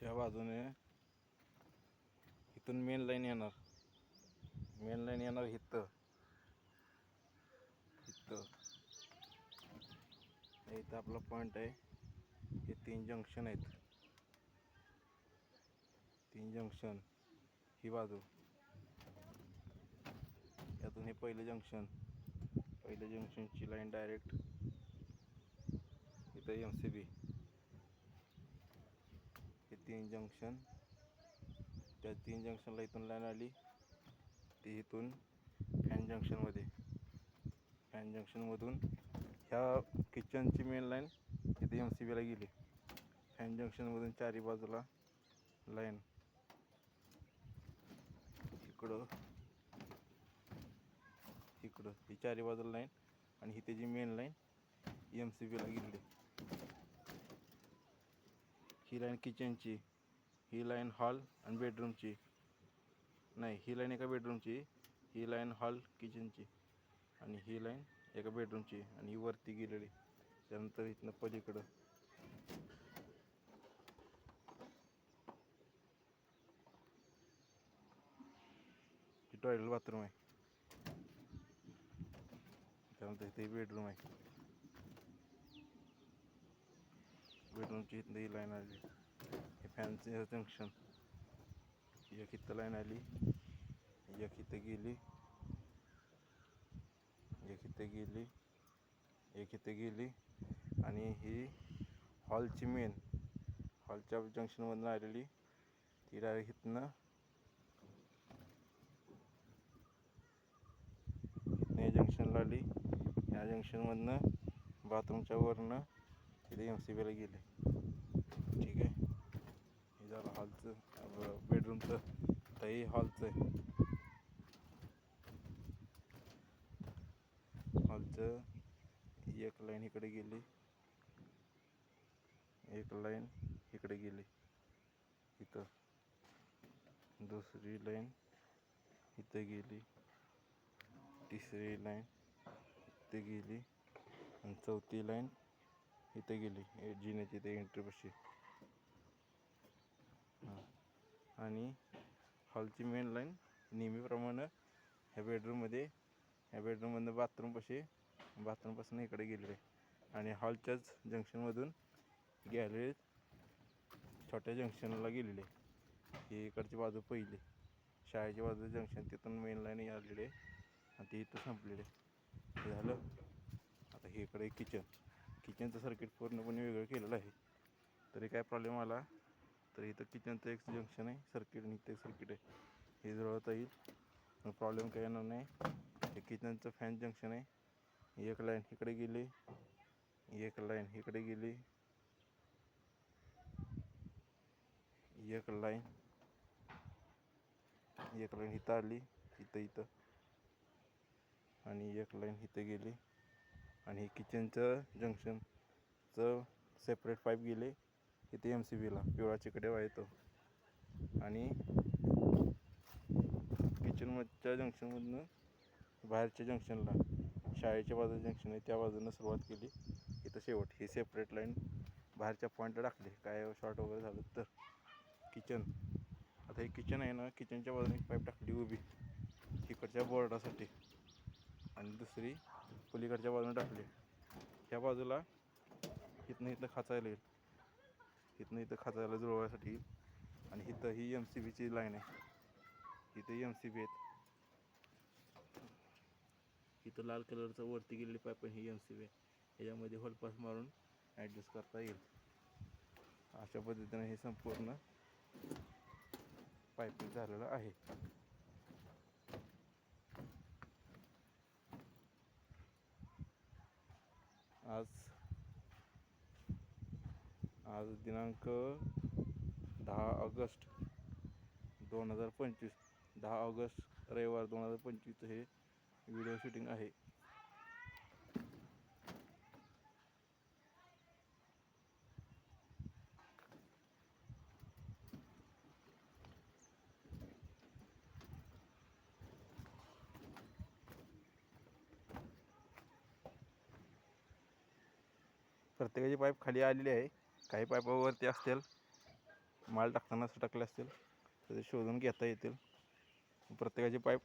या बाजूने इथून मेन लाईन येणार, इथं इथं आपला पॉइंट आहे. हे 3 जंक्शन आहेत, 3 जंक्शन ही बाजू. यातून हे पहिलं जंक्शनची लाईन डायरेक्ट इथं MCB. हे 3 जंक्शन, त्या 3 जंक्शनला इथून लाईन आली ती इथून फॅन जंक्शनमधून ह्या किचनची मेन लाईन इथे MCBला गेली. फॅन जंक्शनमधून चारी बाजूला लाईन इकडं ही चारी बाजूला लाईन, आणि ही त्याची मेन लाईन MCBला गेली. ही लाईन किचनची, ही लाईन हॉल आणि बेडरूमची नाही, ही लाईन एका बेडरूमची, ही लाईन हॉल किचनची, आणि ही लाईन एका बेडरूमची, आणि ही वरती गेलेली. त्यानंतर इथनं पलीकडं टॉयलेट बाथरूम आहे. त्यानंतर इथे बेडरूम आहे. बेडरूमची इथं ही लाईन आली. हे फॅनचे जंक्शन, एक इथं लाईन आली, एक इथं गेली, एक इथं गेली, आणि ही हॉलच्या जंक्शनमधून आलेली ती डायरेक्ट इथनं या जंक्शनला आली. या जंक्शनमधनं बाथरूमच्या वरनं तिथे MCBला गेले. ठीक आहे. हे झालं हॉलचं, बेडरूमचं. तर हे हॉलचं आहे. हॉलचं एक लाईन इकडे गेली, एक लाईन इकडे गेली, इथं दुसरी लाईन इथं गेली, तिसरी लाईन इथे गेली, आणि चौथी लाईन इथे गेली जिन्याची ते एंट्रीपाशी. आणि हॉलची मेन लाईन नेहमीप्रमाणे ह्या बेडरूममधनं बाथरूमपासून इकडे गेलेली आहे. आणि हॉलच्याच जंक्शनमधून गॅलरीत छोट्या जंक्शनला गेलेली आहे. ही इकडची बाजू पहिली, शाळेची बाजू जंक्शन, तिथून मेन लाईन आलेली आहे, आणि ती इथं संपलेली आहे. हे झालं. आता हे इकडे किचनचं सर्किट पूर्णपणे वेगळं केलेलं आहे. तरी काय प्रॉब्लेम आला तर इथं किचनचं एक जंक्शन आहे सर्किट, आणि इथं एक सर्किट आहे, हे जुळवता येईल, मग प्रॉब्लेम काही येणार नाही. हे किचनचं फॅन जंक्शन आहे. एक लाईन इकडे गेली, एक लाईन इकडे गेली, एक लाईन इथं आली, इथं, आणि एक लाईन इथं गेली, आणि किचनचं जंक्शनचं सेपरेट पाईप गेले इथे MCBला, पिवळा चिकट्या येतो. आणि किचनच्या जंक्शनमधनं बाहेरच्या जंक्शनला, शाळेच्या बाजूचं जंक्शन आहे त्या बाजूनं सुरुवात केली, इथं शेवट. ही सेपरेट लाईन बाहेरच्या पॉईंटला टाकली, काय शॉर्ट वगैरे झालं तर. आता हे किचन आहे ना, किचनच्या बाजूने एक पाईप टाकली उभी इकडच्या बोर्डासाठी, आणि दुसरी पलीकडच्या बाजूने टाकली. ह्या बाजूला इथं खाचायला येईल, इथं खाचायला जुळवायसाठी येईल. आणि इथं ही MCBची लाईन आहे, इथे MCB आहेत. इथं लाल कलरचं वरती गेलेली पाईप ही MCB आहे. ह्याच्यामध्ये होलपास मारून ॲडजस्ट करता येईल. अशा पद्धतीने हे संपूर्ण पाईपिंग झालेलं आहे. आज दिनांक 10 ऑगस्ट 2025, 10 ऑगस्ट रविवार 2025 हे व्हिडिओ शूटिंग आहे. प्रत्येकाची पाईप खाली आलेली आहे, काही पाईपावरती असतील, माल टाकताना सटकले असतील तर ते शोधून घेता येतील. प्रत्येकाची पाईप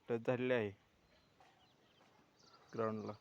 टच झालेली आहे ग्राउंडला.